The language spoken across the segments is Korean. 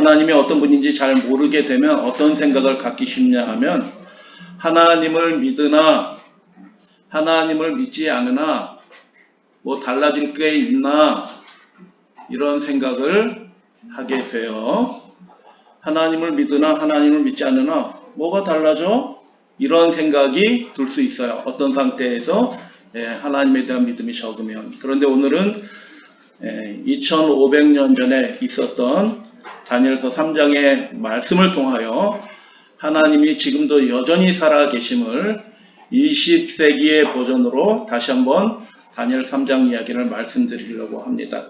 하나님이 어떤 분인지 잘 모르게 되면 어떤 생각을 갖기 쉽냐 하면 하나님을 믿으나 하나님을 믿지 않으나 뭐 달라질 게 있나 이런 생각을 하게 돼요. 하나님을 믿으나 하나님을 믿지 않으나 뭐가 달라져? 이런 생각이 들 수 있어요. 어떤 상태에서 하나님에 대한 믿음이 적으면. 그런데 오늘은 2500년 전에 있었던 다니엘서 3장의 말씀을 통하여 하나님이 지금도 여전히 살아 계심을 20세기의 버전으로 다시 한번 다니엘 3장 이야기를 말씀드리려고 합니다.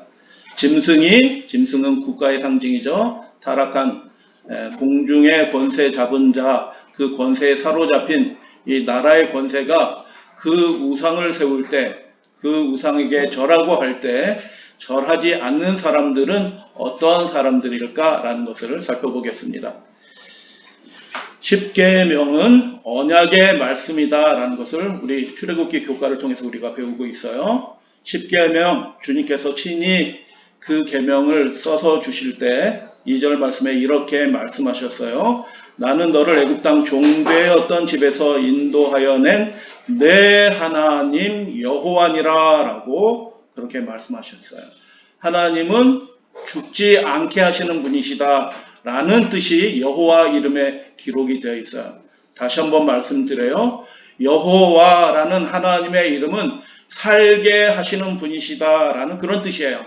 짐승은 국가의 상징이죠. 타락한 공중의 권세 잡은 자, 그 권세에 사로잡힌 이 나라의 권세가 그 우상을 세울 때, 그 우상에게 절하고 할 때 절하지 않는 사람들은 어떠한 사람들일까라는 것을 살펴보겠습니다. 십계명은 언약의 말씀이다라는 것을 우리 출애굽기 교과를 통해서 우리가 배우고 있어요. 십계명, 주님께서 친히 그 계명을 써서 주실 때 2절 말씀에 이렇게 말씀하셨어요. 나는 너를 애굽 땅 종되었던 집에서 인도하여 낸 내 하나님 여호와니라 라고 그렇게 말씀하셨어요. 하나님은 죽지 않게 하시는 분이시다 라는 뜻이 여호와 이름에 기록이 되어 있어요. 다시 한번 말씀드려요. 여호와라는 하나님의 이름은 살게 하시는 분이시다 라는 그런 뜻이에요.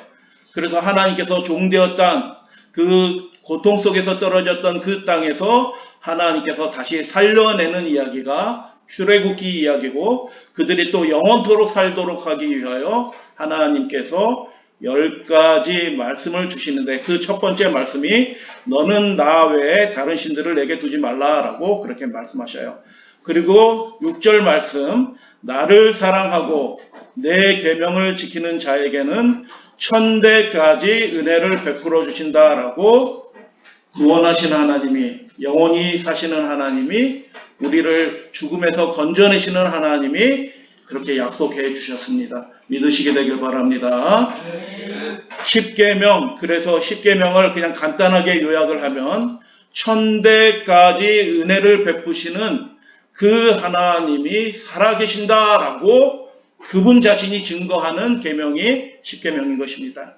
그래서 하나님께서 종되었던 그 고통 속에서 떨어졌던 그 땅에서 하나님께서 다시 살려내는 이야기가 출애굽기 이야기고, 그들이 또 영원토록 살도록 하기 위하여 하나님께서 10가지 말씀을 주시는데 그 첫 번째 말씀이 너는 나 외에 다른 신들을 내게 두지 말라라고 그렇게 말씀하셔요. 그리고 6절 말씀, 나를 사랑하고 내 계명을 지키는 자에게는 1000대까지 은혜를 베풀어 주신다라고 구원하신 하나님이, 영원히 사시는 하나님이, 우리를 죽음에서 건져내시는 하나님이 그렇게 약속해 주셨습니다. 믿으시게 되길 바랍니다. 십계명, 그래서 십계명을 그냥 간단하게 요약을 하면 1000대까지 은혜를 베푸시는 그 하나님이 살아계신다라고 그분 자신이 증거하는 계명이 십계명인 것입니다.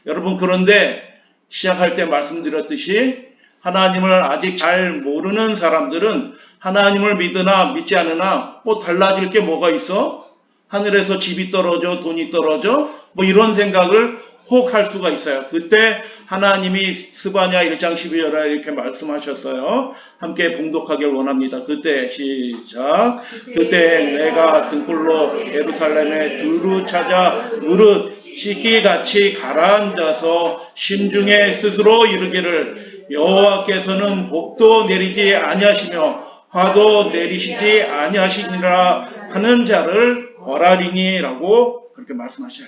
여러분, 그런데 시작할 때 말씀드렸듯이 하나님을 아직 잘 모르는 사람들은 하나님을 믿으나 믿지 않으나 뭐 달라질 게 뭐가 있어? 하늘에서 집이 떨어져, 돈이 떨어져? 뭐 이런 생각을 혹 할 수가 있어요. 그때 하나님이 스바냐 1장 12절에 이렇게 말씀하셨어요. 함께 봉독하길 원합니다. 그때 시작. 그때 내가 등불로 예루살렘에 두루 찾아 무릇 씻기같이 가라앉아서 심중에 스스로 이르기를 여호와께서는 복도 내리지 아니하시며 화도 내리시지 아니하시니라 하는 자를 벌하리니라고 그렇게 말씀하셔요.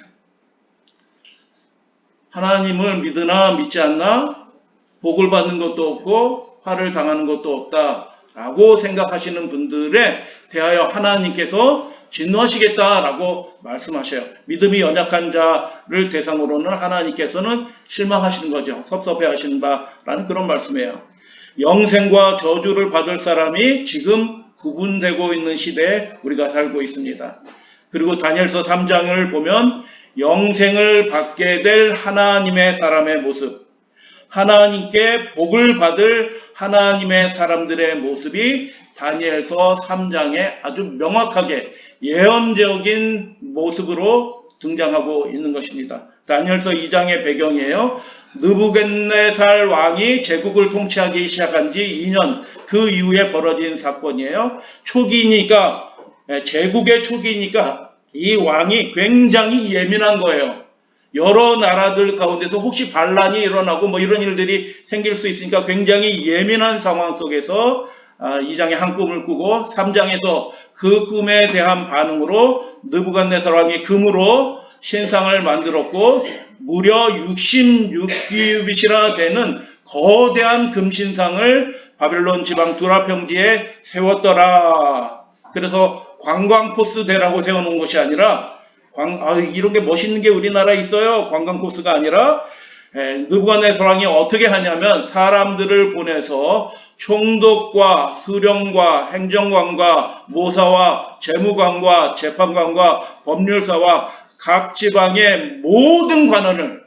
하나님을 믿으나 믿지 않나 복을 받는 것도 없고 화를 당하는 것도 없다라고 생각하시는 분들에 대하여 하나님께서 진노하시겠다라고 말씀하셔요. 믿음이 연약한 자를 대상으로는 하나님께서는 실망하시는 거죠. 섭섭해 하신다라는 그런 말씀이에요. 영생과 저주를 받을 사람이 지금 구분되고 있는 시대에 우리가 살고 있습니다. 그리고 다니엘서 3장을 보면 영생을 받게 될 하나님의 사람의 모습, 하나님께 복을 받을 하나님의 사람들의 모습이 다니엘서 3장에 아주 명확하게 예언적인 모습으로 등장하고 있는 것입니다. 다니엘서 2장의 배경이에요. 느부갓네살 왕이 제국을 통치하기 시작한 지 2년 그 이후에 벌어진 사건이에요. 초기니까, 제국의 초기니까 이 왕이 굉장히 예민한 거예요. 여러 나라들 가운데서 혹시 반란이 일어나고 뭐 이런 일들이 생길 수 있으니까 굉장히 예민한 상황 속에서 2장에 한 꿈을 꾸고 3장에서 그 꿈에 대한 반응으로 느부갓네살 왕이 금으로 신상을 만들었고 무려 66규빗이나 되는 거대한 금신상을 바벨론 지방 두라 평지에 세웠더라. 그래서 관광코스대라고 세워놓은 것이 아니라 이런 게 멋있는 게 우리나라에 있어요. 관광코스가 아니라 느부갓네살 왕이 어떻게 하냐면 사람들을 보내서 총독과 수령과 행정관과 모사와 재무관과 재판관과 법률사와 각 지방의 모든 관원을,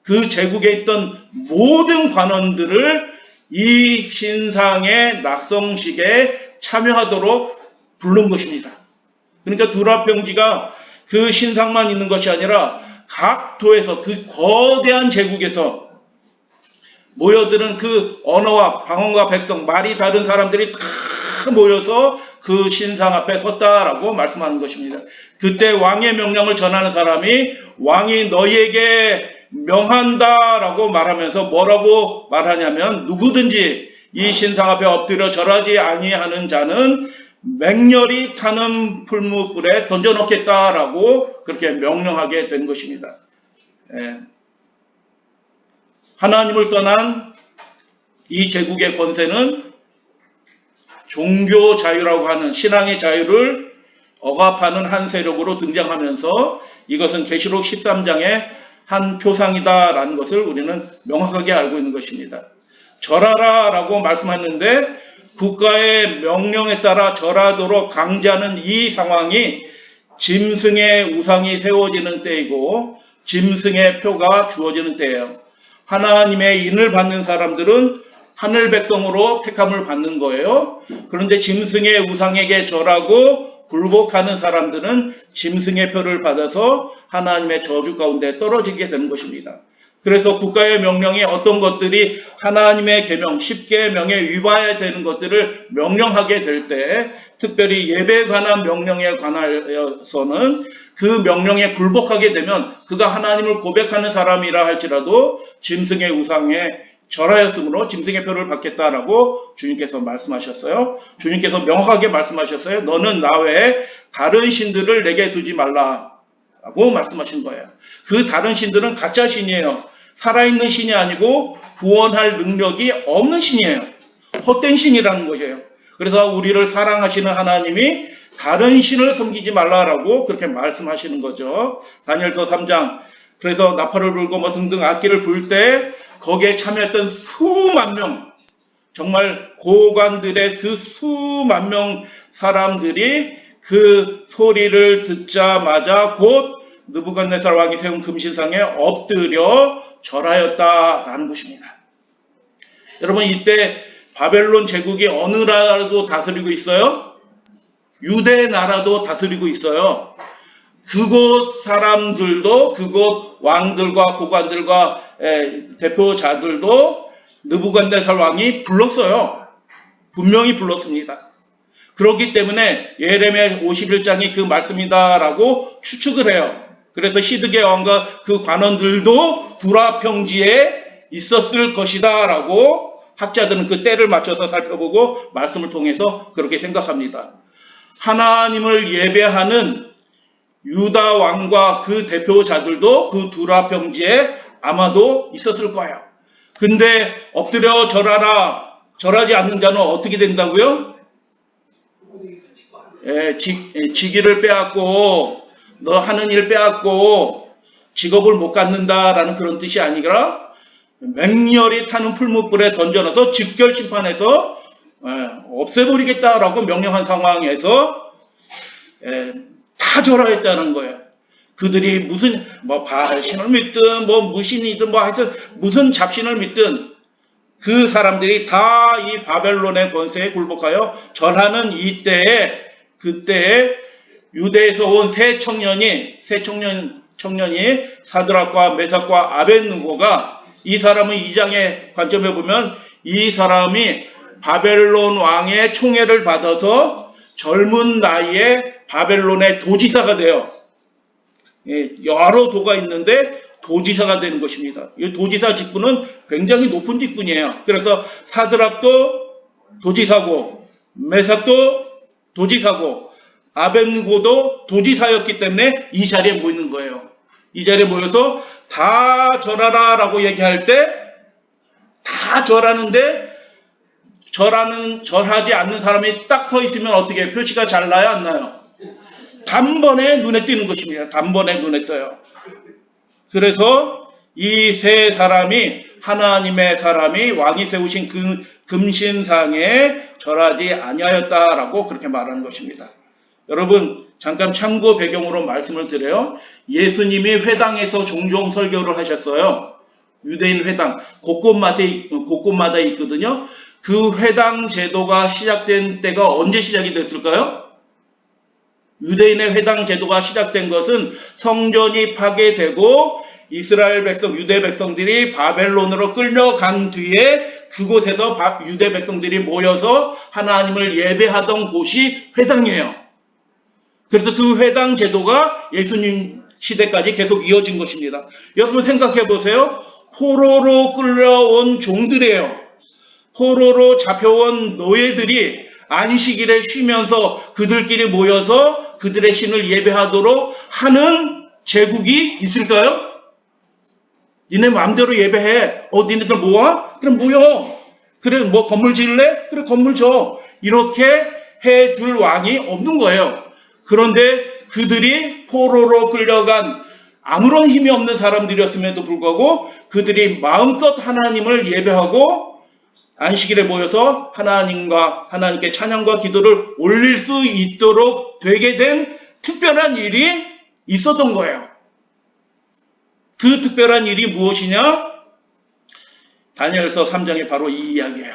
그 제국에 있던 모든 관원들을 이 신상의 낙성식에 참여하도록 부른 것입니다. 그러니까 두라평지가 그 신상만 있는 것이 아니라 각 도에서, 그 거대한 제국에서 모여드는 그 언어와 방언과 백성, 말이 다른 사람들이 다 모여서 그 신상 앞에 섰다라고 말씀하는 것입니다. 그때 왕의 명령을 전하는 사람이 왕이 너희에게 명한다라고 말하면서 뭐라고 말하냐면, 누구든지 이 신상 앞에 엎드려 절하지 아니하는 자는 맹렬히 타는 풀무불에 던져놓겠다라고 그렇게 명령하게 된 것입니다. 하나님을 떠난 이 제국의 권세는 종교 자유라고 하는 신앙의 자유를 억압하는 한 세력으로 등장하면서 이것은 계시록 13장의 한 표상이다라는 것을 우리는 명확하게 알고 있는 것입니다. 절하라 라고 말씀하셨는데 국가의 명령에 따라 절하도록 강제하는 이 상황이 짐승의 우상이 세워지는 때이고 짐승의 표가 주어지는 때예요. 하나님의 인을 받는 사람들은 하늘 백성으로 택함을 받는 거예요. 그런데 짐승의 우상에게 절하고 굴복하는 사람들은 짐승의 표를 받아서 하나님의 저주 가운데 떨어지게 되는 것입니다. 그래서 국가의 명령이 어떤 것들이 하나님의 계명 10계명에 위반해야 되는 것들을 명령하게 될 때, 특별히 예배에 관한 명령에 관하여서는 그 명령에 굴복하게 되면 그가 하나님을 고백하는 사람이라 할지라도 짐승의 우상에 절하였으므로 짐승의 표를 받겠다라고 주님께서 말씀하셨어요. 주님께서 명확하게 말씀하셨어요. 너는 나 외에 다른 신들을 내게 두지 말라라고 말씀하신 거예요. 그 다른 신들은 가짜 신이에요. 살아있는 신이 아니고 구원할 능력이 없는 신이에요. 헛된 신이라는 거예요. 그래서 우리를 사랑하시는 하나님이 다른 신을 섬기지 말라라고 그렇게 말씀하시는 거죠. 다니엘서 3장. 그래서 나팔을 불고 뭐 등등 악기를 불 때 거기에 참여했던 수만 명, 정말 고관들의 그 수만 명 사람들이 그 소리를 듣자마자 곧 느부갓네살 왕이 세운 금신상에 엎드려 절하였다라는 것입니다. 여러분, 이때 바벨론 제국이 어느 나라도 다스리고 있어요? 유대 나라도 다스리고 있어요. 그곳 사람들도, 그곳 왕들과 고관들과 대표자들도 느부갓네살 왕이 불렀어요. 분명히 불렀습니다. 그렇기 때문에 예레미야 51장이 그 말씀이다라고 추측을 해요. 그래서 시드게 왕과 그 관원들도 두라 평지에 있었을 것이다 라고 학자들은 그 때를 맞춰서 살펴보고 말씀을 통해서 그렇게 생각합니다. 하나님을 예배하는 유다 왕과 그 대표자들도 그 두라 평지에 아마도 있었을 거예요. 근데 엎드려 절하라, 절하지 않는 자는 어떻게 된다고요? 직위를 빼앗고 너 하는 일 빼앗고 직업을 못 갖는다라는 그런 뜻이 아니라 맹렬히 타는 풀무불에 던져놔서 직결 심판해서 없애버리겠다라고 명령한 상황에서 다 절하였다는 거예요. 그들이 무슨 바알신을 믿든 무신이든 하여튼 무슨 잡신을 믿든 그 사람들이 다 이 바벨론의 권세에 굴복하여 절하는 이때에, 그때에 유대에서 온 세 청년이 사드락과 메삭과 아벳느고가, 이 사람은 2장의 관점에 보면 이 사람이 바벨론 왕의 총애를 받아서 젊은 나이에 바벨론의 도지사가 돼요. 여러 도가 있는데 도지사가 되는 것입니다. 이 도지사 직분은 굉장히 높은 직분이에요. 그래서 사드락도 도지사고 메삭도 도지사고 아벳느고도 도지사였기 때문에 이 자리에 모이는 거예요. 이 자리에 모여서 다 절하라 라고 얘기할 때 다 절하는데 절하지 않는 사람이 딱 서 있으면 어떻게 표시가 잘 나요? 안 나요? 단번에 눈에 띄는 것입니다. 단번에 눈에 떠요. 그래서 이 세 사람이 하나님의 사람이 왕이 세우신 그 금신상에 절하지 아니하였다라고 그렇게 말하는 것입니다. 여러분 잠깐 참고 배경으로 말씀을 드려요. 예수님이 회당에서 종종 설교를 하셨어요. 유대인 회당 곳곳마다 있거든요. 그 회당 제도가 시작된 때가 언제 시작이 됐을까요? 유대인의 회당 제도가 시작된 것은 성전이 파괴되고 이스라엘 백성, 유대 백성들이 바벨론으로 끌려간 뒤에 그곳에서 유대 백성들이 모여서 하나님을 예배하던 곳이 회당이에요. 그래서 그 회당 제도가 예수님 시대까지 계속 이어진 것입니다. 여러분 생각해 보세요. 포로로 끌려온 종들이에요. 포로로 잡혀온 노예들이 안식일에 쉬면서 그들끼리 모여서 그들의 신을 예배하도록 하는 제국이 있을까요? 니네 마음대로 예배해. 니네들 모아? 그럼 모여. 그래 뭐 건물 지을래? 그래 건물 줘. 이렇게 해줄 왕이 없는 거예요. 그런데 그들이 포로로 끌려간 아무런 힘이 없는 사람들이었음에도 불구하고 그들이 마음껏 하나님을 예배하고 안식일에 모여서 하나님께 찬양과 기도를 올릴 수 있도록 되게 된 특별한 일이 있었던 거예요. 그 특별한 일이 무엇이냐? 다니엘서 3장이 바로 이 이야기예요.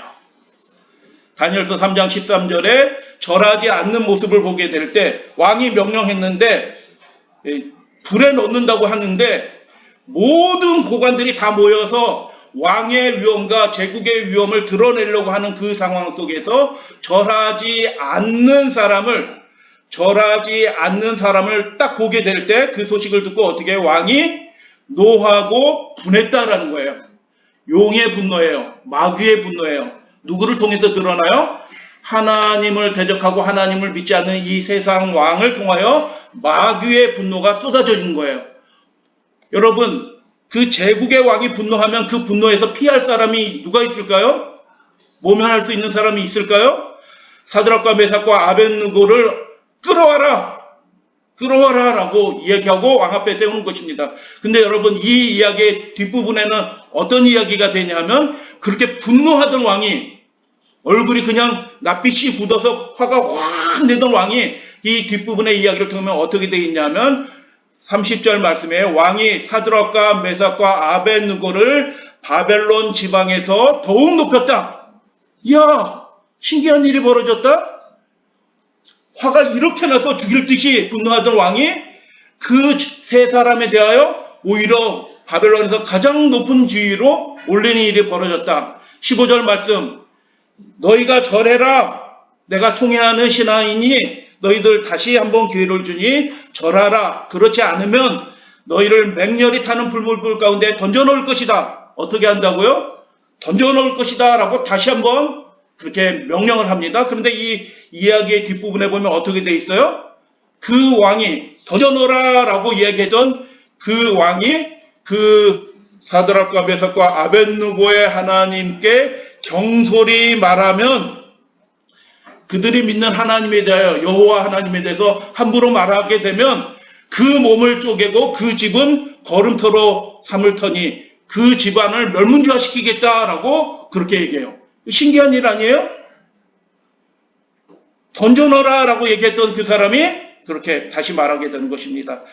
다니엘서 3장 13절에 절하지 않는 모습을 보게 될 때 왕이 명령했는데 불에 넣는다고 하는데 모든 고관들이 다 모여서 왕의 위엄과 제국의 위엄을 드러내려고 하는 그 상황 속에서 절하지 않는 사람을 딱 보게 될 때 그 소식을 듣고 어떻게 왕이 노하고 분했다라는 거예요. 용의 분노예요. 마귀의 분노예요. 누구를 통해서 드러나요? 하나님을 대적하고 하나님을 믿지 않는 이 세상 왕을 통하여 마귀의 분노가 쏟아져진 거예요. 여러분 그 제국의 왕이 분노하면 그 분노에서 피할 사람이 누가 있을까요? 모면할 수 있는 사람이 있을까요? 사드락과 메삭과 아벳느고를 끌어와라 라고 이야기하고 왕 앞에 세우는 것입니다. 근데 여러분 이 이야기의 뒷부분에는 어떤 이야기가 되냐면 그렇게 분노하던 왕이 얼굴이 그냥 낯빛이 굳어서 화가 확 내던 왕이 이 뒷부분의 이야기를 통하면 어떻게 되어 있냐면 30절 말씀에 왕이 사드락과 메삭과 아벳느고를 바벨론 지방에서 더욱 높였다. 이야 신기한 일이 벌어졌다. 화가 이렇게 나서 죽일 듯이 분노하던 왕이 그 세 사람에 대하여 오히려 바벨론에서 가장 높은 지위로 올리는 일이 벌어졌다. 15절 말씀 너희가 절해라. 내가 총애하는 신하이니 너희들 다시 한번 기회를 주니 절하라. 그렇지 않으면 너희를 맹렬히 타는 불물불 가운데 던져놓을 것이다. 어떻게 한다고요? 던져놓을 것이다 라고 다시 한번 그렇게 명령을 합니다. 그런데 이 이야기의 뒷부분에 보면 어떻게 돼 있어요? 그 왕이 던져놓으라 라고 이야기했던 그 왕이 그 사드락과 메삭과 아벳느고의 하나님께 경솔히 말하면 그들이 믿는 하나님에 대하여 여호와 하나님에 대해서 함부로 말하게 되면 그 몸을 쪼개고 그 집은 거름터로 삼을 터니 그 집안을 멸문지화시키겠다라고 그렇게 얘기해요. 신기한 일 아니에요? 던져넣어라 라고 얘기했던 그 사람이 그렇게 다시 말하게 되는 것입니다.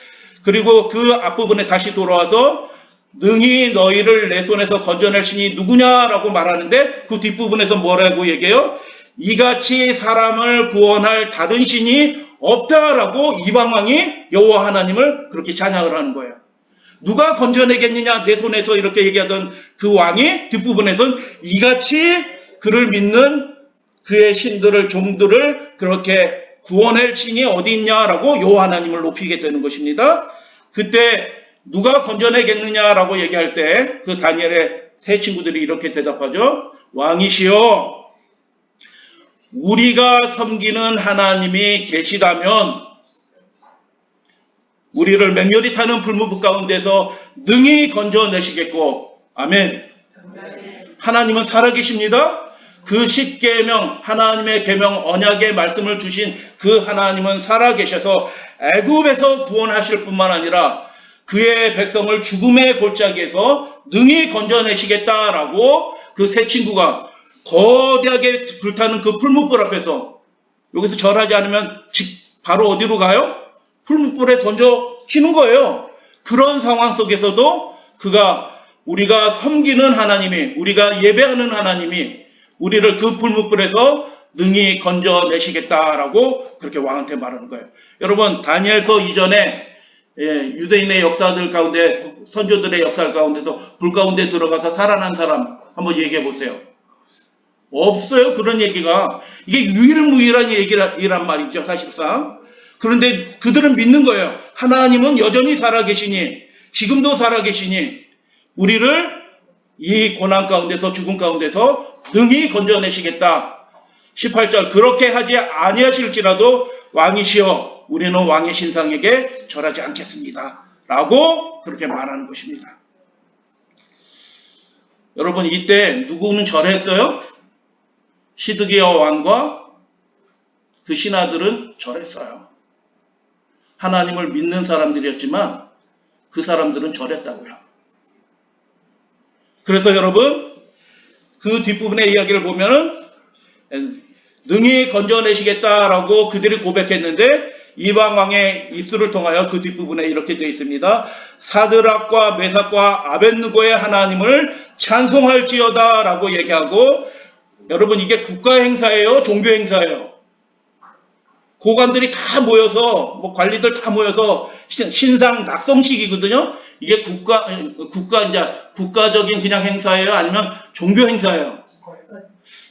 그리고 그 앞부분에 다시 돌아와서 능히 너희를 내 손에서 건져낼 신이 누구냐라고 말하는데 그 뒷부분에서 뭐라고 얘기해요? 이같이 사람을 구원할 다른 신이 없다라고 이방왕이 여호와 하나님을 그렇게 찬양을 하는 거예요. 누가 건져내겠느냐 내 손에서 이렇게 얘기하던 그 왕이 뒷부분에서는 이같이 그를 믿는 그의 신들을 종들을 그렇게 구원할 신이 어디 있냐라고 여호와 하나님을 높이게 되는 것입니다. 그때 누가 건져내겠느냐라고 얘기할 때 그 다니엘의 세 친구들이 이렇게 대답하죠. 왕이시여 우리가 섬기는 하나님이 계시다면 우리를 맹렬히 타는 불무불 가운데서 능히 건져내시겠고 아멘. 하나님은 살아계십니다. 그 10계명 하나님의 계명 언약의 말씀을 주신 그 하나님은 살아계셔서 애굽에서 구원하실 뿐만 아니라 그의 백성을 죽음의 골짜기에서 능히 건져내시겠다라고 그 세 친구가 거대하게 불타는 그 풀무불 앞에서 여기서 절하지 않으면 바로 어디로 가요? 풀무불에 던져 치는 거예요. 그런 상황 속에서도 우리가 섬기는 하나님이, 우리가 예배하는 하나님이 우리를 그 풀무불에서 능히 건져내시겠다라고 그렇게 왕한테 말하는 거예요. 여러분, 다니엘서 이전에 유대인의 역사들 가운데, 선조들의 역사 가운데서 불 가운데 들어가서 살아난 사람 한번 얘기해 보세요. 없어요, 그런 얘기가. 이게 유일무이한 얘기란 말이죠, 사실상. 그런데 그들은 믿는 거예요. 하나님은 여전히 살아계시니, 지금도 살아계시니 우리를 이 고난 가운데서, 죽음 가운데서 능히 건져내시겠다. 18절, 그렇게 하지 아니하실지라도 왕이시여 우리는 왕의 신상에게 절하지 않겠습니다 라고 그렇게 말하는 것입니다. 여러분, 이때 누구는 절했어요? 시드기야 왕과 그 신하들은 절했어요. 하나님을 믿는 사람들이었지만 그 사람들은 절했다고요. 그래서 여러분, 그 뒷부분의 이야기를 보면은 능히 건져내시겠다라고 그들이 고백했는데 이방 왕의 입술을 통하여 그 뒷부분에 이렇게 되어 있습니다. 사드락과 메삭과 아벳느고의 하나님을 찬송할지어다 라고 얘기하고, 여러분, 이게 국가 행사예요? 종교 행사예요? 고관들이 다 모여서, 관리들 다 모여서 신상 낙성식이거든요. 이게 국가적인 그냥 행사예요? 아니면 종교 행사예요?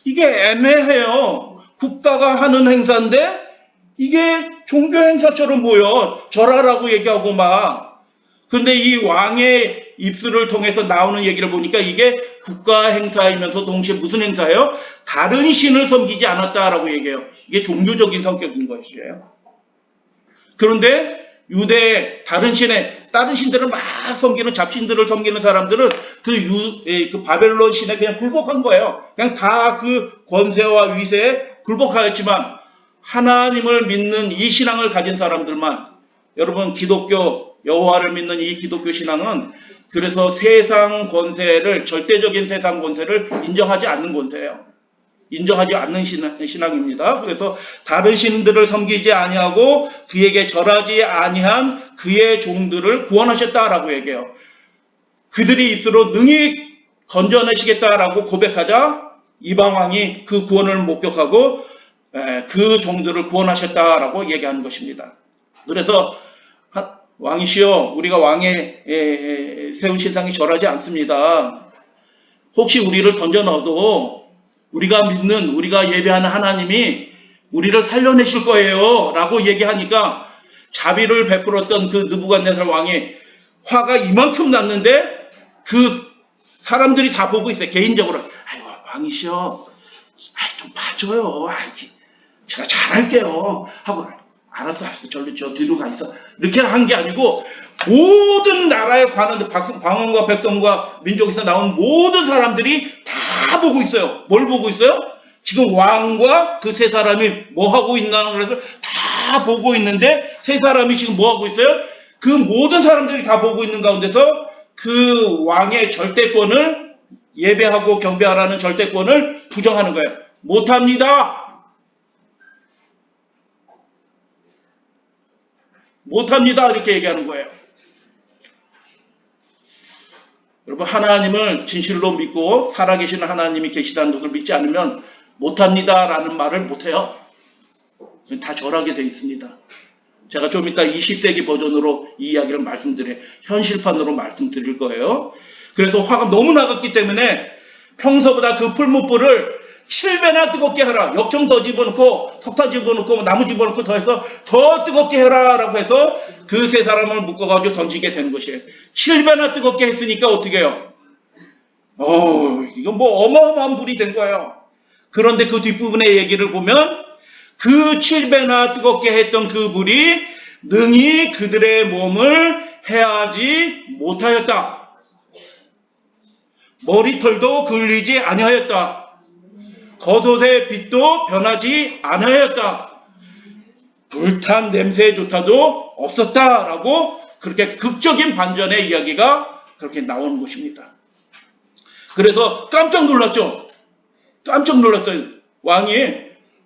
이게 애매해요. 국가가 하는 행사인데 이게 종교 행사처럼 보여. 절하라고 얘기하고 막. 그런데 이 왕의 입술을 통해서 나오는 얘기를 보니까 이게 국가 행사이면서 동시에 무슨 행사예요? 다른 신을 섬기지 않았다라고 얘기해요. 이게 종교적인 성격인 것이에요. 그런데 유대의 다른 신들을 막 섬기는, 잡신들을 섬기는 사람들은 그 바벨론 신에 그냥 굴복한 거예요. 그냥 다 그 권세와 위세에 굴복하였지만 하나님을 믿는 이 신앙을 가진 사람들만, 여러분, 기독교, 여호와를 믿는 이 기독교 신앙은 그래서 세상 권세를, 절대적인 세상 권세를 인정하지 않는 권세예요. 인정하지 않는 신앙입니다. 그래서 다른 신들을 섬기지 아니하고 그에게 절하지 아니한 그의 종들을 구원하셨다라고 얘기해요. 그들이 입술로 능히 건져내시겠다라고 고백하자 이방왕이 그 구원을 목격하고 그 종들을 구원하셨다라고 얘기하는 것입니다. 그래서 왕이시여 우리가 왕의 세운 신상에 절하지 않습니다. 혹시 우리를 던져 넣어도 우리가 믿는, 우리가 예배하는 하나님이 우리를 살려내실 거예요 라고 얘기하니까 자비를 베풀었던 그 느부갓네살 왕이 화가 이만큼 났는데 그 사람들이 다 보고 있어요. 개인적으로. 아이고, 왕이시여, 좀 봐줘요. 제가 잘할게요 하고, 알았어, 저 뒤로 가 있어. 이렇게 한 게 아니고 모든 나라에 관한 광원과 백성과 민족에서 나온 모든 사람들이 다 보고 있어요. 뭘 보고 있어요? 지금 왕과 그 세 사람이 뭐 하고 있나, 그래서 다 보고 있는데 세 사람이 지금 뭐 하고 있어요? 그 모든 사람들이 다 보고 있는 가운데서 그 왕의 절대권을, 예배하고 경배하라는 절대권을 부정하는 거예요. 못합니다. 못합니다. 이렇게 얘기하는 거예요. 여러분, 하나님을 진실로 믿고 살아계시는 하나님이 계시다는 것을 믿지 않으면 못합니다 라는 말을 못해요. 다 절하게 되어 있습니다. 제가 좀 이따 20세기 버전으로 이 이야기를 말씀드려요. 현실판으로 말씀드릴 거예요. 그래서 화가 너무 나갔기 때문에 평소보다 그 풀무불을 7배나 뜨겁게 하라. 역청 더 집어넣고 석탄 집어넣고 나무 집어넣고 더해서 더 뜨겁게 해라 라고 해서 그 세 사람을 묶어가지고 던지게 되는 것이에요. 7배나 뜨겁게 했으니까 어떻게 해요? 이건 뭐 어마어마한 불이 된 거예요. 그런데 그 뒷부분의 얘기를 보면 그 7배나 뜨겁게 했던 그 불이 능히 그들의 몸을 해하지 못하였다. 머리털도 글리지 아니하였다. 겉옷의 빛도 변하지 않았다. 불탄 냄새조차도 없었다라고 그렇게 극적인 반전의 이야기가 그렇게 나오는 것입니다. 그래서 깜짝 놀랐죠. 깜짝 놀랐어요. 왕이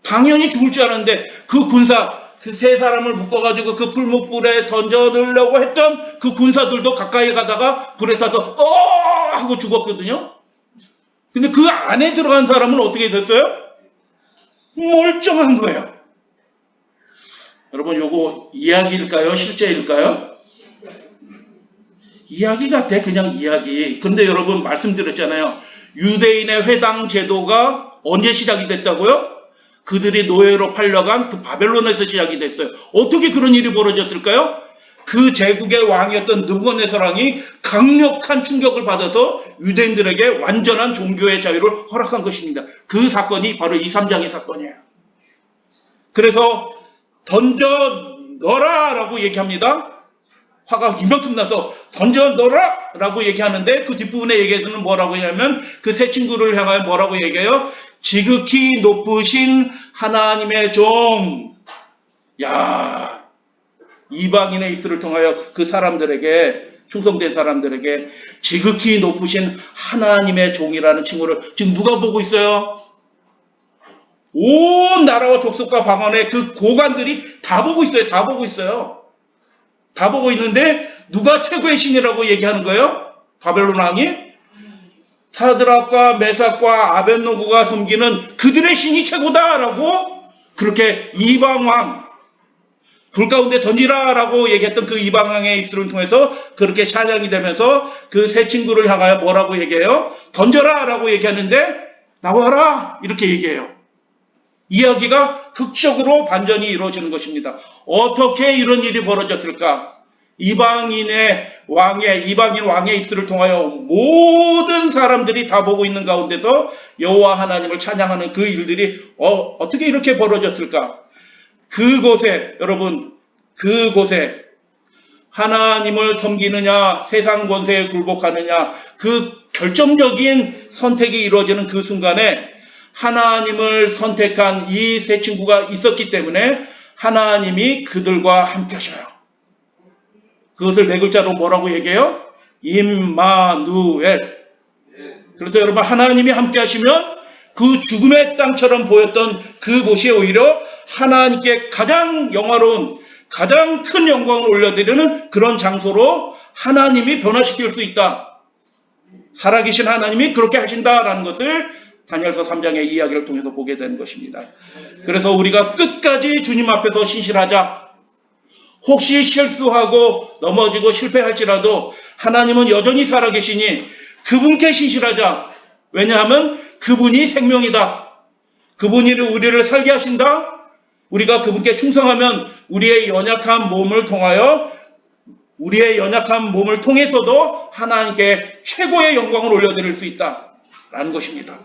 당연히 죽을 줄 알았는데 그 군사, 그 세 사람을 묶어가지고 그 풀무불에 던져 넣으려고 했던 그 군사들도 가까이 가다가 불에 타서 하고 죽었거든요. 근데 그 안에 들어간 사람은 어떻게 됐어요? 멀쩡한 거예요. 여러분, 요거 이야기일까요? 실제일까요? 이야기 같아, 그냥 이야기. 근데 여러분, 말씀드렸잖아요. 유대인의 회당 제도가 언제 시작이 됐다고요? 그들이 노예로 팔려간 그 바벨론에서 시작이 됐어요. 어떻게 그런 일이 벌어졌을까요? 그 제국의 왕이었던 느부갓네살 왕이 강력한 충격을 받아서 유대인들에게 완전한 종교의 자유를 허락한 것입니다. 그 사건이 바로 이 3장의 사건이에요. 그래서 던져 넣어라 라고 얘기합니다. 화가 이만큼 나서 던져 넣어라 라고 얘기하는데 그 뒷부분에 얘기해서는 뭐라고 하냐면 그 세 친구를 향하여 뭐라고 얘기해요? 지극히 높으신 하나님의 종. 야, 이방인의 입술을 통하여 그 사람들에게, 충성된 사람들에게 지극히 높으신 하나님의 종이라는 칭호를 지금 누가 보고 있어요? 온 나라와 족속과 방언의 그 고관들이 다 보고 있어요. 다 보고 있어요. 다 보고 있는데 누가 최고의 신이라고 얘기하는 거예요? 바벨론 왕이? 사드락과 메삭과 아벳노고가 섬기는 그들의 신이 최고다라고 그렇게 이방왕, 불 가운데 던지라라고 얘기했던 그 이방왕의 입술을 통해서 그렇게 찬양이 되면서 그 세 친구를 향하여 뭐라고 얘기해요? 던져라라고 얘기하는데 나와라 이렇게 얘기해요. 이야기가 극적으로 반전이 이루어지는 것입니다. 어떻게 이런 일이 벌어졌을까? 이방인 왕의 입술을 통하여 모든 사람들이 다 보고 있는 가운데서 여호와 하나님을 찬양하는 그 일들이 어떻게 이렇게 벌어졌을까? 그곳에 여러분, 그곳에 하나님을 섬기느냐 세상 권세에 굴복하느냐 그 결정적인 선택이 이루어지는 그 순간에 하나님을 선택한 이 세 친구가 있었기 때문에 하나님이 그들과 함께 하셔요. 그것을 네 글자로 뭐라고 얘기해요? 임마누엘. 그래서 여러분, 하나님이 함께 하시면 그 죽음의 땅처럼 보였던 그곳이 오히려 하나님께 가장 영화로운, 가장 큰 영광을 올려드리는 그런 장소로 하나님이 변화시킬 수 있다. 살아계신 하나님이 그렇게 하신다라는 것을 다니엘서 3장의 이야기를 통해서 보게 되는 것입니다. 그래서 우리가 끝까지 주님 앞에서 신실하자. 혹시 실수하고 넘어지고 실패할지라도 하나님은 여전히 살아계시니 그분께 신실하자. 왜냐하면 그분이 생명이다. 그분이 우리를 살게 하신다. 우리가 그분께 충성하면 우리의 연약한 몸을 통해서도 하나님께 최고의 영광을 올려드릴 수 있다라는 것입니다.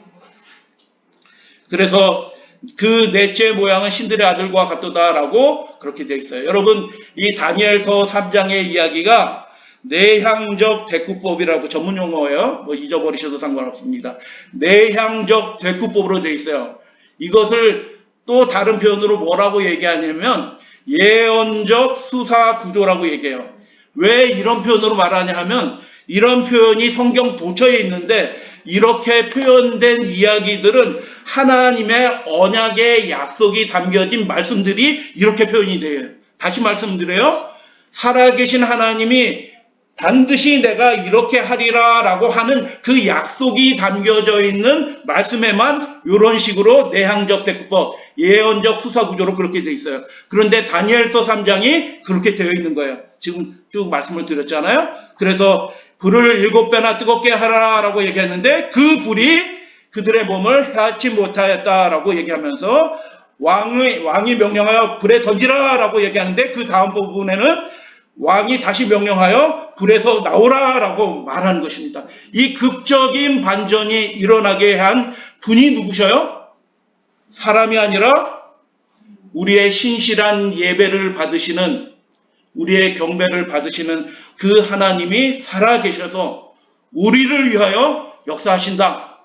그래서 그 넷째 모양은 신들의 아들과 같도다라고 그렇게 되어 있어요. 여러분, 이 다니엘서 3장의 이야기가 내향적 대꾸법이라고 전문 용어예요. 뭐 잊어버리셔도 상관없습니다. 내향적 대꾸법으로 되어 있어요. 이것을 또 다른 표현으로 뭐라고 얘기하냐면 예언적 수사 구조라고 얘기해요. 왜 이런 표현으로 말하냐 하면 이런 표현이 성경 도처에 있는데 이렇게 표현된 이야기들은 하나님의 언약의 약속이 담겨진 말씀들이 이렇게 표현이 돼요. 다시 말씀드려요. 살아계신 하나님이 반드시 내가 이렇게 하리라 라고 하는 그 약속이 담겨져 있는 말씀에만 이런 식으로 내향적 대꾸법, 예언적 수사구조로 그렇게 돼 있어요. 그런데 다니엘서 3장이 그렇게 되어 있는 거예요. 지금 쭉 말씀을 드렸잖아요. 그래서 불을 7배나 뜨겁게 하라 라고 얘기했는데 그 불이 그들의 몸을 해하지 못하였다라고 얘기하면서 왕이 명령하여 불에 던지라 라고 얘기하는데 그 다음 부분에는 왕이 다시 명령하여 불에서 나오라 라고 말하는 것입니다. 이 극적인 반전이 일어나게 한 분이 누구셔요? 사람이 아니라 우리의 신실한 예배를 받으시는, 우리의 경배를 받으시는 그 하나님이 살아계셔서 우리를 위하여 역사하신다.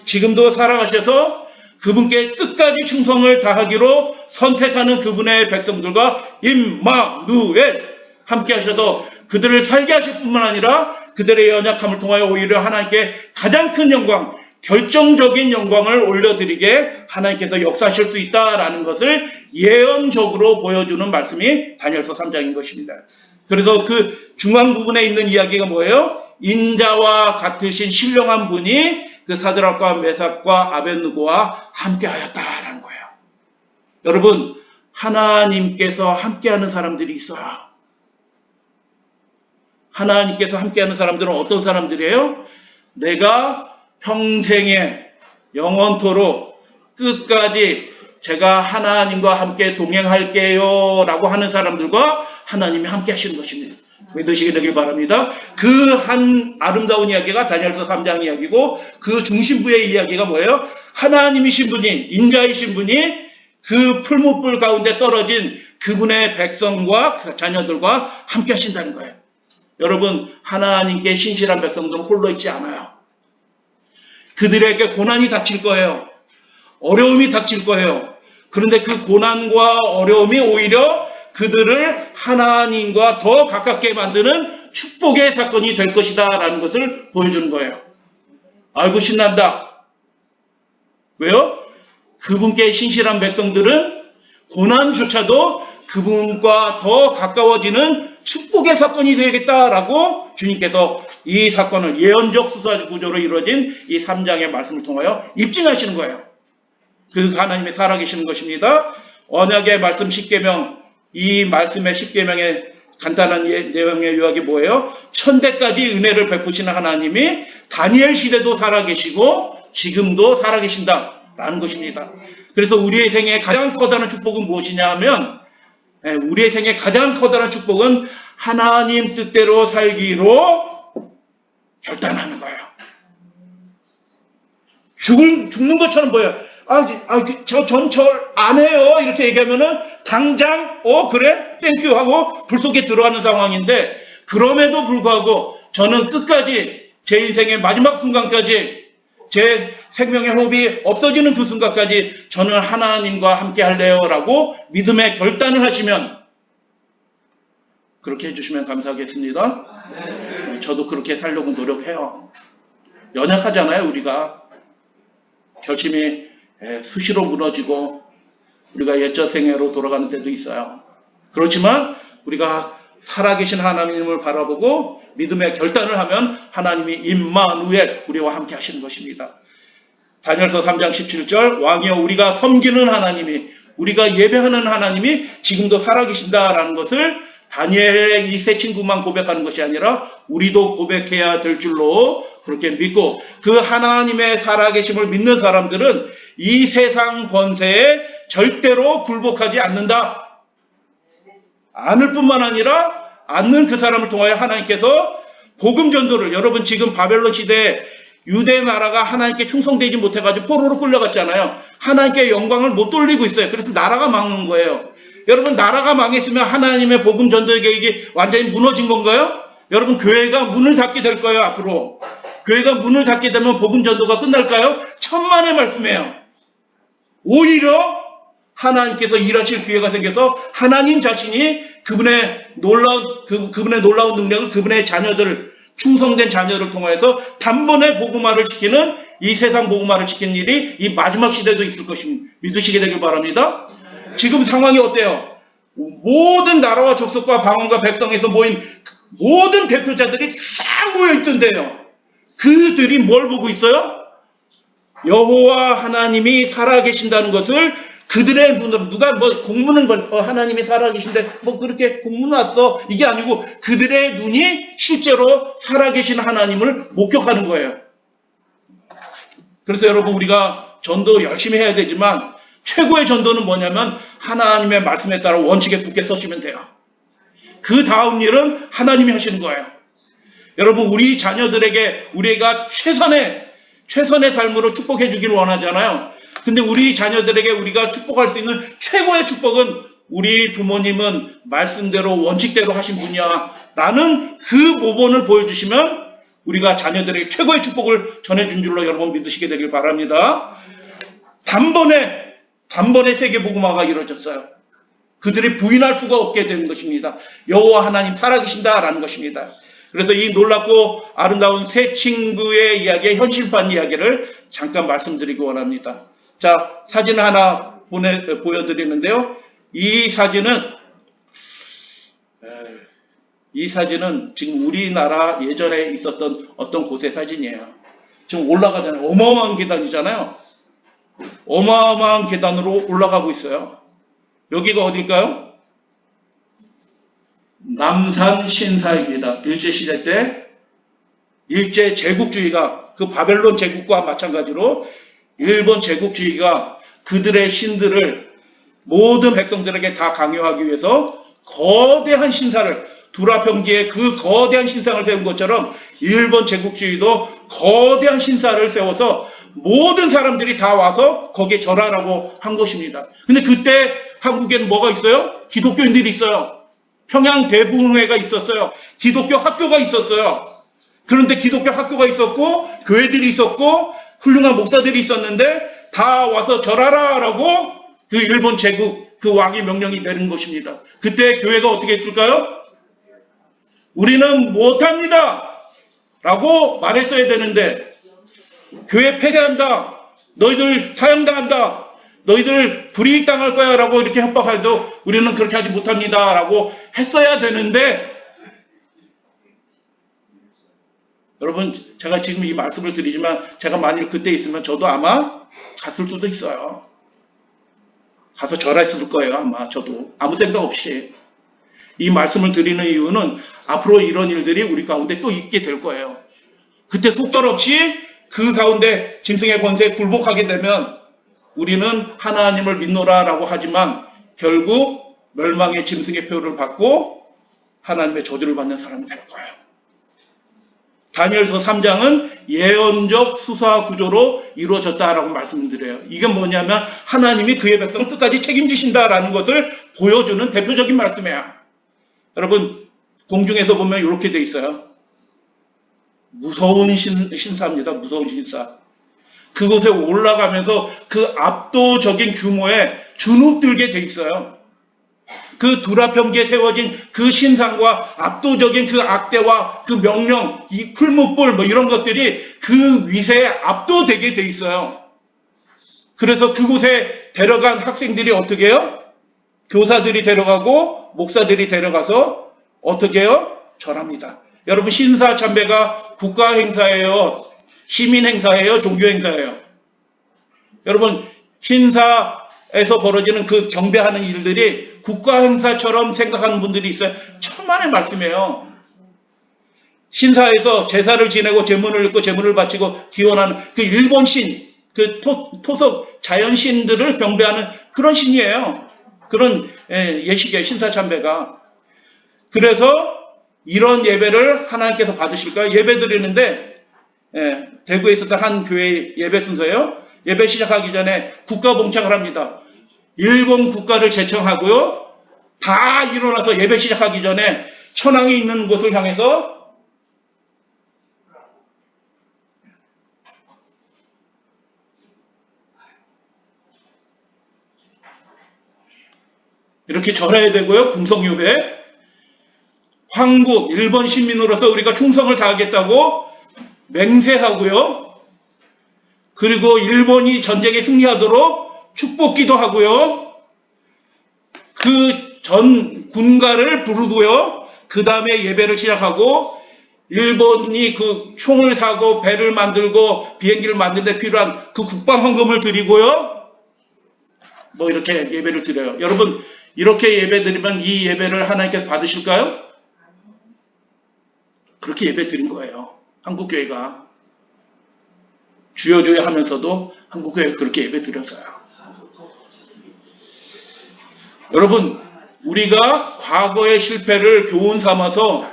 지금도 살아가셔서 그분께 끝까지 충성을 다하기로 선택하는 그분의 백성들과 임마누엘, 함께 하셔서 그들을 살게 하실 뿐만 아니라 그들의 연약함을 통하여 오히려 하나님께 가장 큰 영광, 결정적인 영광을 올려드리게 하나님께서 역사하실 수 있다라는 것을 예언적으로 보여주는 말씀이 다니엘서 3장인 것입니다. 그래서 그 중앙 부분에 있는 이야기가 뭐예요? 인자와 같으신 신령한 분이 그 사드락과 메삭과 아벳느고와 함께하였다라는 거예요. 여러분, 하나님께서 함께하는 사람들이 있어요. 하나님께서 함께하는 사람들은 어떤 사람들이에요? 내가 평생에 영원토록 끝까지 제가 하나님과 함께 동행할게요 라고 하는 사람들과 하나님이 함께 하시는 것입니다. 믿으시게 되길 바랍니다. 그 한 아름다운 이야기가 다니엘서 3장 이야기고 그 중심부의 이야기가 뭐예요? 하나님이신 분이, 인자이신 분이 그 풀무불 가운데 떨어진 그분의 백성과 그 자녀들과 함께 하신다는 거예요. 여러분, 하나님께 신실한 백성들은 홀로 있지 않아요. 그들에게 고난이 닥칠 거예요. 어려움이 닥칠 거예요. 그런데 그 고난과 어려움이 오히려 그들을 하나님과 더 가깝게 만드는 축복의 사건이 될 것이다 라는 것을 보여주는 거예요. 아이고 신난다. 왜요? 그분께 신실한 백성들은 고난조차도 그분과 더 가까워지는 축복의 사건이 되겠다라고 주님께서 이 사건을 예언적 수사 구조로 이루어진 이 3장의 말씀을 통하여 입증하시는 거예요. 그 하나님이 살아계시는 것입니다. 언약의 말씀 10계명, 이 말씀의 10계명의 간단한 내용의 요약이 뭐예요? 천대까지 은혜를 베푸시는 하나님이 다니엘 시대도 살아계시고 지금도 살아계신다라는 것입니다. 그래서 우리의 생에 가장 커다란 축복은 무엇이냐 하면 우리의 생에 가장 커다란 축복은 하나님 뜻대로 살기로 결단하는 거예요. 죽는 것처럼 보여요. 전 안 해요. 이렇게 얘기하면은 당장, 그래? 땡큐 하고 불 속에 들어가는 상황인데, 그럼에도 불구하고 저는 끝까지 제 인생의 마지막 순간까지 제 생명의 호흡이 없어지는 그 순간까지 저는 하나님과 함께 할래요. 라고 믿음의 결단을 하시면, 그렇게 해주시면 감사하겠습니다. 네. 저도 그렇게 살려고 노력해요. 연약하잖아요, 우리가. 결심이 수시로 무너지고 우리가 옛적 생애로 돌아가는 때도 있어요. 그렇지만 우리가 살아계신 하나님을 바라보고 믿음의 결단을 하면 하나님이 임마누엘 우리와 함께 하시는 것입니다. 다니엘서 3장 17절 왕이여 우리가 섬기는 하나님이 우리가 예배하는 하나님이 지금도 살아계신다라는 것을 다니엘의 이 세 친구만 고백하는 것이 아니라 우리도 고백해야 될 줄로 그렇게 믿고 그 하나님의 살아계심을 믿는 사람들은 이 세상 권세에 절대로 굴복하지 않는다. 않을 뿐만 아니라 않는 그 사람을 통하여 하나님께서 복음 전도를 여러분 지금 바벨론 시대에 유대 나라가 하나님께 충성되지 못해가지고 포로로 끌려갔잖아요. 하나님께 영광을 못 돌리고 있어요. 그래서 나라가 망한 거예요. 여러분 나라가 망했으면 하나님의 복음 전도의 계획이 완전히 무너진 건가요? 여러분 교회가 문을 닫게 될 거예요. 앞으로 교회가 문을 닫게 되면 복음 전도가 끝날까요? 천만의 말씀이에요. 오히려 하나님께서 일하실 기회가 생겨서 하나님 자신이 그분의 놀라운 능력을 그분의 자녀들 충성된 자녀를 통해서 단번에 복음화를 시키는 이 세상 복음화를 시키는 일이 이 마지막 시대도 있을 것입니다. 믿으시게 되길 바랍니다. 지금 상황이 어때요? 모든 나라와 족속과 방언과 백성에서 모인 모든 대표자들이 싹 모여 있던데요. 그들이 뭘 보고 있어요? 여호와 하나님이 살아계신다는 것을 그들의 눈으로 누가 공문은 하나님이 살아계신데 그렇게 공문 왔어 이게 아니고 그들의 눈이 실제로 살아계신 하나님을 목격하는 거예요. 그래서 여러분 우리가 전도 열심히 해야 되지만 최고의 전도는 뭐냐면 하나님의 말씀에 따라 원칙에 굳게 서시면 돼요. 그 다음 일은 하나님이 하시는 거예요. 여러분 우리 자녀들에게 우리가 최선의 삶으로 축복해 주기를 원하잖아요. 근데 우리 자녀들에게 우리가 축복할 수 있는 최고의 축복은 우리 부모님은 말씀대로 원칙대로 하신 분이야 라는 그 모본을 보여주시면 우리가 자녀들에게 최고의 축복을 전해준 줄로 여러분 믿으시게 되길 바랍니다. 단번에 세계복음화가 이루어졌어요. 그들이 부인할 수가 없게 되는 것입니다. 여호와 하나님 살아계신다라는 것입니다. 그래서 이 놀랍고 아름다운 새 친구의 이야기의 현실판 이야기를 잠깐 말씀드리기 원합니다. 자, 사진 하나 보여드리는데요. 이 사진은 지금 우리나라 예전에 있었던 어떤 곳의 사진이에요. 지금 올라가잖아요. 어마어마한 계단이잖아요. 어마어마한 계단으로 올라가고 있어요. 여기가 어딜까요? 남산 신사입니다. 일제시대 때 일제 제국주의가 그 바벨론 제국과 마찬가지로 일본 제국주의가 그들의 신들을 모든 백성들에게 다 강요하기 위해서 거대한 신사를 두라평지에 그 거대한 신상을 세운 것처럼 일본 제국주의도 거대한 신사를 세워서 모든 사람들이 다 와서 거기에 절하라고 한 것입니다. 근데 그때 한국에는 뭐가 있어요? 기독교인들이 있어요. 평양 대부흥회가 있었어요. 기독교 학교가 있었어요. 그런데 기독교 학교가 있었고 교회들이 있었고 훌륭한 목사들이 있었는데 다 와서 절하라라고 그 일본 제국 그 왕의 명령이 내린 것입니다. 그때 교회가 어떻게 했을까요? 우리는 못합니다 라고 말했어야 되는데 교회 폐쇄한다, 너희들 사형당한다, 너희들 불이익당할 거야 라고 이렇게 협박해도 우리는 그렇게 하지 못합니다 라고 했어야 되는데, 여러분 제가 지금 이 말씀을 드리지만 제가 만일 그때 있으면 저도 아마 갔을 수도 있어요. 가서 절했을 거예요. 아마 저도 아무 생각 없이. 이 말씀을 드리는 이유는 앞으로 이런 일들이 우리 가운데 또 있게 될 거예요. 그때 속절없이 그 가운데 짐승의 권세에 굴복하게 되면 우리는 하나님을 믿노라라고 하지만 결국 멸망의 짐승의 표를 받고 하나님의 저주를 받는 사람이 될 거예요. 다니엘서 3장은 예언적 수사 구조로 이루어졌다라고 말씀드려요. 이게 뭐냐면 하나님이 그의 백성을 끝까지 책임지신다라는 것을 보여주는 대표적인 말씀이에요. 여러분 공중에서 보면 이렇게 돼 있어요. 무서운 신사입니다. 무서운 신사. 그곳에 올라가면서 그 압도적인 규모에 주눅들게 돼 있어요. 그 두라평지에 세워진 그 신상과 압도적인 그 악대와 그 명령, 이 풀무불 뭐 이런 것들이 그 위세에 압도되게 돼 있어요. 그래서 그곳에 데려간 학생들이 어떻게 해요? 교사들이 데려가고 목사들이 데려가서 어떻게 해요? 절합니다. 여러분 신사 참배가 국가 행사예요? 시민 행사예요? 종교 행사예요? 여러분 신사에서 벌어지는 그 경배하는 일들이 국가 행사처럼 생각하는 분들이 있어요. 천만의 말씀이에요. 신사에서 제사를 지내고 제문을 읽고 제문을 바치고 기원하는 그 일본 신, 그 토속 자연신들을 경배하는 그런 신이에요. 그런 예식의 신사 참배가. 그래서 이런 예배를 하나님께서 받으실까요? 예배 드리는데 대구에 있었던 한 교회 예배 순서예요. 예배 시작하기 전에 국가 봉창을 합니다. 일본 국가를 제청하고요. 다 일어나서 예배 시작하기 전에 천황이 있는 곳을 향해서 이렇게 절해야 되고요. 궁성유배. 황국, 일본 시민으로서 우리가 충성을 다하겠다고 맹세하고요. 그리고 일본이 전쟁에 승리하도록 축복기도 하고요. 그 전 군가를 부르고요. 그 다음에 예배를 시작하고 일본이 그 총을 사고 배를 만들고 비행기를 만드는 데 필요한 그 국방 헌금을 드리고요. 뭐 이렇게 예배를 드려요. 여러분 이렇게 예배 드리면 이 예배를 하나님께서 받으실까요? 그렇게 예배 드린 거예요. 한국교회가. 주여 주여 하면서도 한국교회가 그렇게 예배 드렸어요. 여러분 우리가 과거의 실패를 교훈 삼아서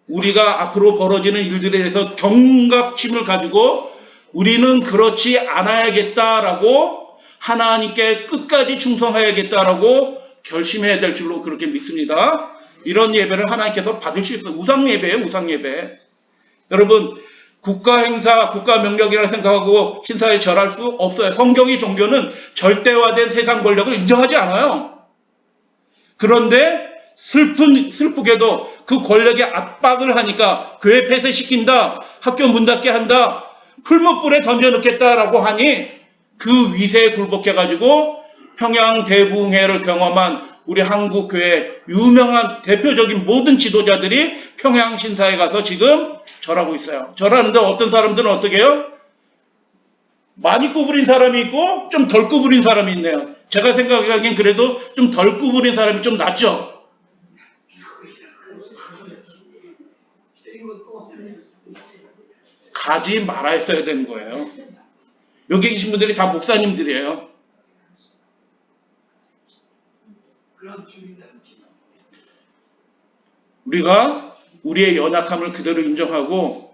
우리가 앞으로 벌어지는 일들에 대해서 경각심을 가지고 우리는 그렇지 않아야겠다라고 하나님께 끝까지 충성해야겠다라고 결심해야 될 줄로 그렇게 믿습니다. 이런 예배를 하나님께서 받을 수 있어요. 우상예배예요. 우상예배. 여러분 국가 행사, 국가 명령이라고 생각하고 신사에 절할 수 없어요. 성경의 종교는 절대화된 세상 권력을 인정하지 않아요. 그런데 슬프게도 그 권력의 압박을 하니까 교회 폐쇄시킨다, 학교 문 닫게 한다, 풀무불에 던져넣겠다라고 하니 그 위세에 굴복해가지고 평양 대부흥회를 경험한 우리 한국교회 유명한 대표적인 모든 지도자들이 평양 신사에 가서 지금 절하고 있어요. 절하는데 어떤 사람들은 어떻게 해요? 많이 구부린 사람이 있고 좀 덜 구부린 사람이 있네요. 제가 생각하기엔 그래도 좀 덜 구부린 사람이 좀 낫죠. 가지 말아야 써야 되는 거예요. 여기 계신 분들이 다 목사님들이에요. 우리가 우리의 연약함을 그대로 인정하고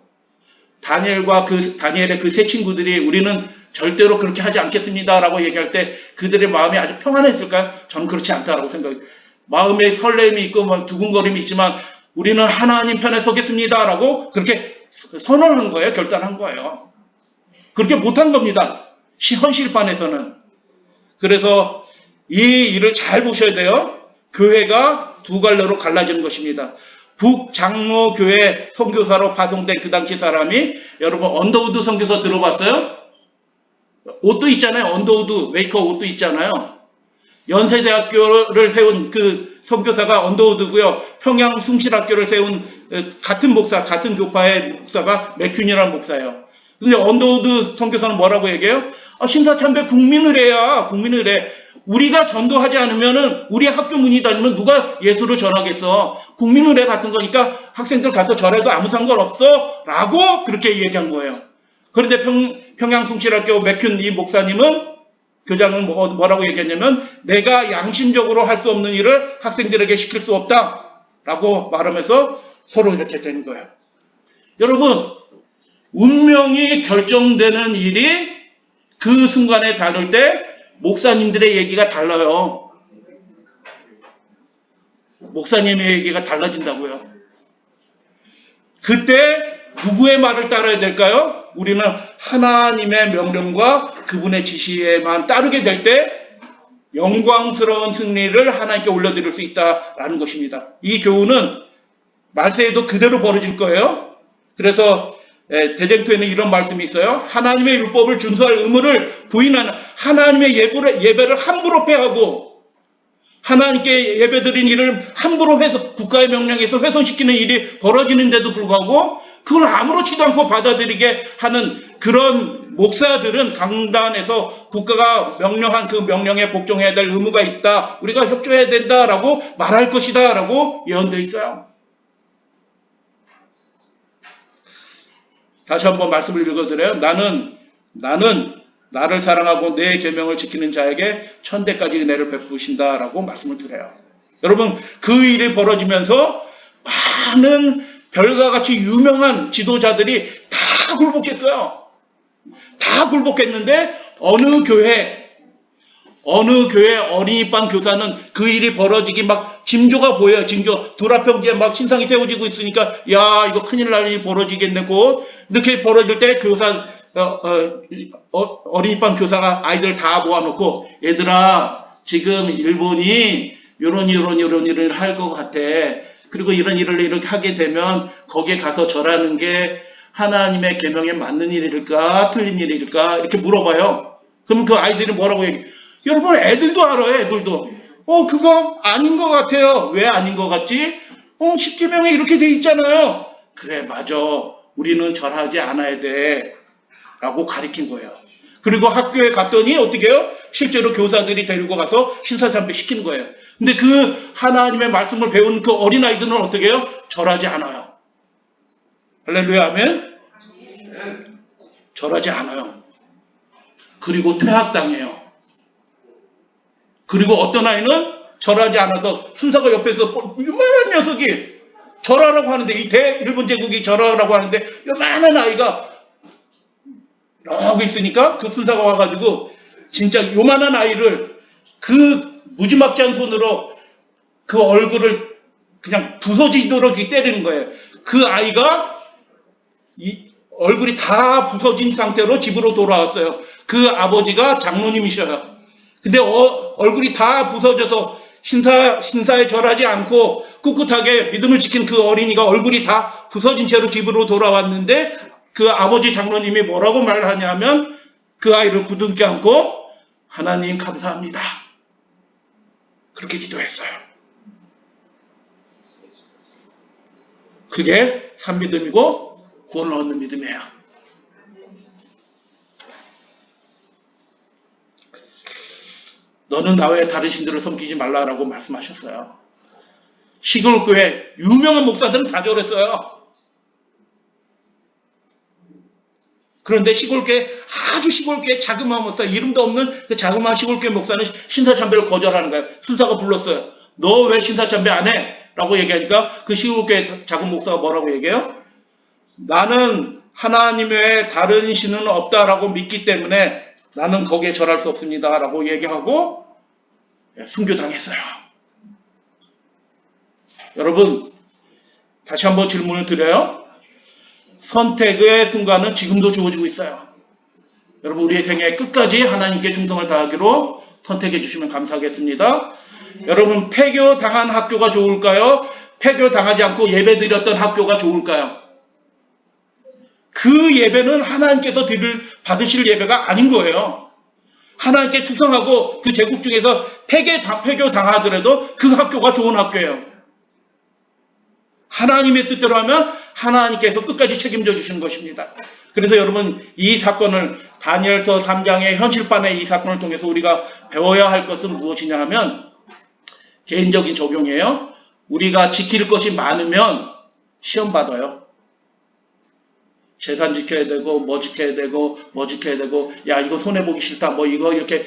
다니엘의 그 세 친구들이 우리는 절대로 그렇게 하지 않겠습니다라고 얘기할 때 그들의 마음이 아주 평안했을까요? 저는 그렇지 않다라고 생각해요. 마음에 설렘이 있고 두근거림이 있지만 우리는 하나님 편에 서겠습니다라고 그렇게 선언한 거예요. 결단한 거예요. 그렇게 못한 겁니다. 현실판에서는. 그래서 이 일을 잘 보셔야 돼요. 교회가 두 갈래로 갈라지는 것입니다. 북장로교회 선교사로 파송된 그 당시 사람이, 여러분 언더우드 선교사 들어봤어요? 옷도 있잖아요. 언더우드 웨이커 옷도 있잖아요. 연세대학교를 세운 그 선교사가 언더우드고요. 평양 숭실학교를 세운 같은 목사, 같은 교파의 목사가 맥균이라는 목사예요. 근데 언더우드 선교사는 뭐라고 얘기해요? 신사참배 국민을 해야, 국민을 해. 우리가 전도하지 않으면은 우리 학교 문이 닫으면 누가 예수를 전하겠어. 국민의례 같은 거니까 학생들 가서 절해도 아무 상관없어 라고 그렇게 얘기한 거예요. 그런데 평양 숭실학교 맥균 이 목사님은, 교장은 뭐라고 얘기했냐면, 내가 양심적으로 할 수 없는 일을 학생들에게 시킬 수 없다 라고 말하면서 서로 이렇게 되는 거예요. 여러분, 운명이 결정되는 일이 그 순간에 다룰 때 목사님들의 얘기가 달라요. 목사님의 얘기가 달라진다고요. 그때 누구의 말을 따라야 될까요? 우리는 하나님의 명령과 그분의 지시에만 따르게 될 때 영광스러운 승리를 하나님께 올려드릴 수 있다라는 것입니다. 이 교훈은 말세에도 그대로 벌어질 거예요. 그래서 대쟁투에는 이런 말씀이 있어요. 하나님의 율법을 준수할 의무를 부인하는, 하나님의 예배를 함부로 패하고 하나님께 예배드린 일을 함부로 국가의 명령에서 훼손시키는 일이 벌어지는데도 불구하고 그걸 아무렇지도 않고 받아들이게 하는 그런 목사들은 강단에서 국가가 명령한 그 명령에 복종해야 될 의무가 있다, 우리가 협조해야 된다라고 말할 것이다 라고 예언되어 있어요. 다시 한번 말씀을 읽어드려요. 나는 나를 사랑하고 내 계명을 지키는 자에게 천대까지 은혜를 베푸신다라고 말씀을 드려요. 여러분, 그 일이 벌어지면서 많은 별과 같이 유명한 지도자들이 다 굴복했어요. 다 굴복했는데 어느 교회 어린이반 교사는 그 일이 벌어지기 막 징조가 보여요. 징조. 둘 앞에 막 신상이 세워지고 있으니까 야, 이거 큰일 날 일이 벌어지겠네 곧. 이렇게 벌어질 때 어린이반 교사가 아이들 다 모아놓고, 얘들아, 지금 일본이 이런 일을 할 것 같아. 그리고 이런 일을 이렇게 하게 되면 거기에 가서 절하는 게 하나님의 계명에 맞는 일일까 틀린 일일까 이렇게 물어봐요. 그럼 그 아이들이 뭐라고 얘기해? 여러분, 애들도 알아요. 애들도 그거 아닌 것 같아요. 왜 아닌 것 같지? 10계명에 이렇게 돼 있잖아요. 그래, 맞아, 우리는 절하지 않아야 돼 라고 가르친 거예요. 그리고 학교에 갔더니 어떻게 해요? 실제로 교사들이 데리고 가서 신사참배 시키는 거예요. 근데 그 하나님의 말씀을 배운 그 어린아이들은 어떻게 해요? 절하지 않아요. 할렐루야, 아멘. 절하지 않아요. 그리고 퇴학당해요. 그리고 어떤 아이는 절하지 않아서 순사가 옆에서 요만한 녀석이 절하라고 하는데, 이 대일본 제국이 절하라고 하는데 요만한 아이가 이러고 있으니까 그 순사가 와가지고 진짜 요만한 아이를 그 무지막지한 손으로 그 얼굴을 그냥 부서지도록 때리는 거예요. 그 아이가 얼굴이 다 부서진 상태로 집으로 돌아왔어요. 그 아버지가 장로님이셔요. 근데 얼굴이 다 부서져서 신사에 절하지 않고 꿋꿋하게 믿음을 지킨 그 어린이가 얼굴이 다 부서진 채로 집으로 돌아왔는데 그 아버지 장로님이 뭐라고 말하냐면 그 아이를 부둥켜 안고 하나님 감사합니다. 그렇게 기도했어요. 그게 참믿음이고 구원을 얻는 믿음이에요. 너는 나 외에 다른 신들을 섬기지 말라라고 말씀하셨어요. 시골교회 유명한 목사들은 다 저랬어요. 그런데 시골교회, 아주 시골교회 자그마한 목사, 이름도 없는 그 자그마한 시골교회 목사는 신사참배를 거절하는 거예요. 순사가 불렀어요. 너 왜 신사참배 안 해? 라고 얘기하니까 그 시골교회 작은 목사가 뭐라고 얘기해요? 나는 하나님 외에 다른 신은 없다라고 믿기 때문에 나는 거기에 절할 수 없습니다. 라고 얘기하고 순교당했어요. 여러분, 다시 한번 질문을 드려요. 선택의 순간은 지금도 주어지고 있어요. 여러분, 우리의 생애 끝까지 하나님께 충성을 다하기로 선택해 주시면 감사하겠습니다. 여러분, 폐교 당한 학교가 좋을까요? 폐교 당하지 않고 예배 드렸던 학교가 좋을까요? 그 예배는 하나님께서 받으실 예배가 아닌 거예요. 하나님께 충성하고 그 제국 중에서 폐교 당하더라도 그 학교가 좋은 학교예요. 하나님의 뜻대로 하면 하나님께서 끝까지 책임져 주시는 것입니다. 그래서 여러분, 이 사건을 다니엘서 3장의 현실반의 이 사건을 통해서 우리가 배워야 할 것은 무엇이냐 하면 개인적인 적용이에요. 우리가 지킬 것이 많으면 시험 받아요. 재산 지켜야 되고 뭐 지켜야 되고 뭐 지켜야 되고 야 이거 손해보기 싫다 뭐 이거 이렇게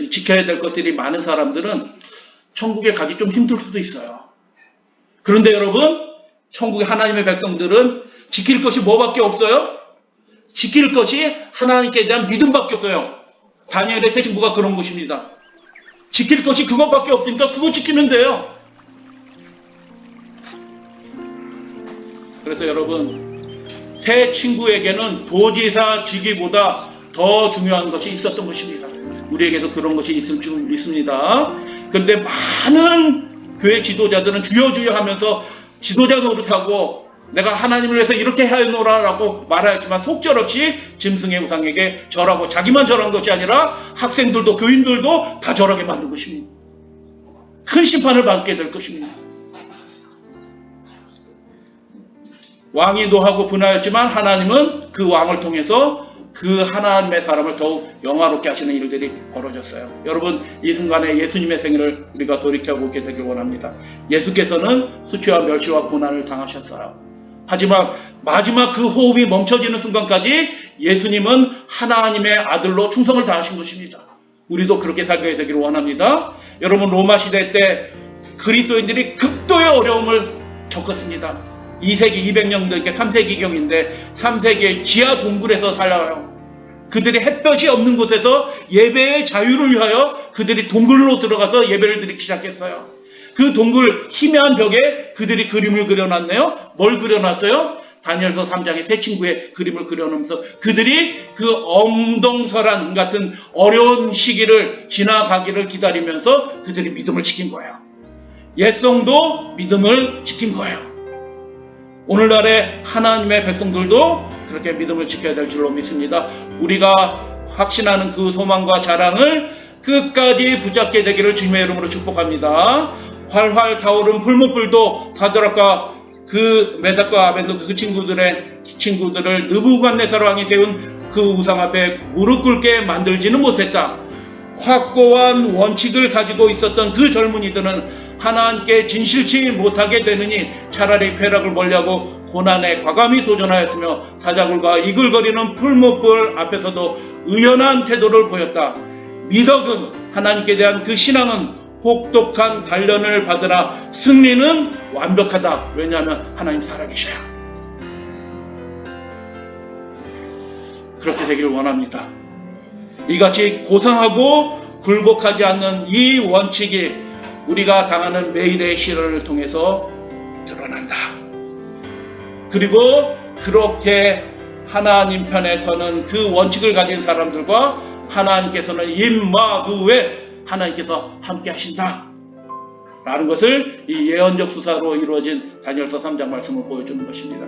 지켜야 될 것들이 많은 사람들은 천국에 가기 좀 힘들 수도 있어요. 그런데 여러분, 천국의 하나님의 백성들은 지킬 것이 뭐밖에 없어요? 지킬 것이 하나님께 대한 믿음밖에 없어요. 다니엘의 세 친구가 그런 것입니다. 지킬 것이 그것밖에 없으니까 그거 지키면 돼요. 그래서 여러분, 세 친구에게는 도지사 직위보다 더 중요한 것이 있었던 것입니다. 우리에게도 그런 것이 있을 줄 믿습니다. 그런데 많은 교회 지도자들은 주여 주여 하면서 지도자 노릇하고 내가 하나님을 위해서 이렇게 하노라라고 말하였지만 속절없이 짐승의 우상에게 절하고 자기만 절한 것이 아니라 학생들도 교인들도 다 절하게 만든 것입니다. 큰 심판을 받게 될 것입니다. 왕이 노하고 분하였지만 하나님은 그 왕을 통해서 그 하나님의 사람을 더욱 영화롭게 하시는 일들이 벌어졌어요. 여러분, 이 순간에 예수님의 생일을 우리가 돌이켜보게 되길 원합니다. 예수께서는 수치와 멸시와 고난을 당하셨어요. 하지만 마지막 그 호흡이 멈춰지는 순간까지 예수님은 하나님의 아들로 충성을 다하신 것입니다. 우리도 그렇게 살게 되기를 원합니다. 여러분, 로마 시대 때 그리스도인들이 극도의 어려움을 겪었습니다. 2세기 200년대 3세기경인데 3세기의 지하 동굴에서 살아요. 그들이 햇볕이 없는 곳에서 예배의 자유를 위하여 그들이 동굴로 들어가서 예배를 드리기 시작했어요. 그 동굴 희미한 벽에 그들이 그림을 그려놨네요. 뭘 그려놨어요? 다니엘서 3장의 세 친구의 그림을 그려놓으면서 그들이 그 엄동설한 같은 어려운 시기를 지나가기를 기다리면서 그들이 믿음을 지킨 거예요. 옛성도 믿음을 지킨 거예요. 오늘날의 하나님의 백성들도 그렇게 믿음을 지켜야 될 줄로 믿습니다. 우리가 확신하는 그 소망과 자랑을 끝까지 붙잡게 되기를 주님의 이름으로 축복합니다. 활활 타오른 풀무불도 사드락과 그 메삭과 아벤도 그 친구들을 느부갓네살 왕이 세운 그 우상 앞에 무릎 꿇게 만들지는 못했다. 확고한 원칙을 가지고 있었던 그 젊은이들은 하나님께 진실치 못하게 되느니 차라리 쾌락을 멀리하고 고난에 과감히 도전하였으며 사자굴과 이글거리는 풀무불 앞에서도 의연한 태도를 보였다. 미덕은 하나님께 대한 그 신앙은 혹독한 단련을 받으나 승리는 완벽하다. 왜냐하면 하나님 살아계셔요. 그렇게 되기를 원합니다. 이같이 고상하고 굴복하지 않는 이 원칙이 우리가 당하는 매일의 시련을 통해서 드러난다. 그리고 그렇게 하나님 편에 서는 그 원칙을 가진 사람들과 하나님께서는 임마누엘, 하나님께서 함께 하신다 라는 것을 이 예언적 수사로 이루어진 다니엘서 3장 말씀을 보여주는 것입니다.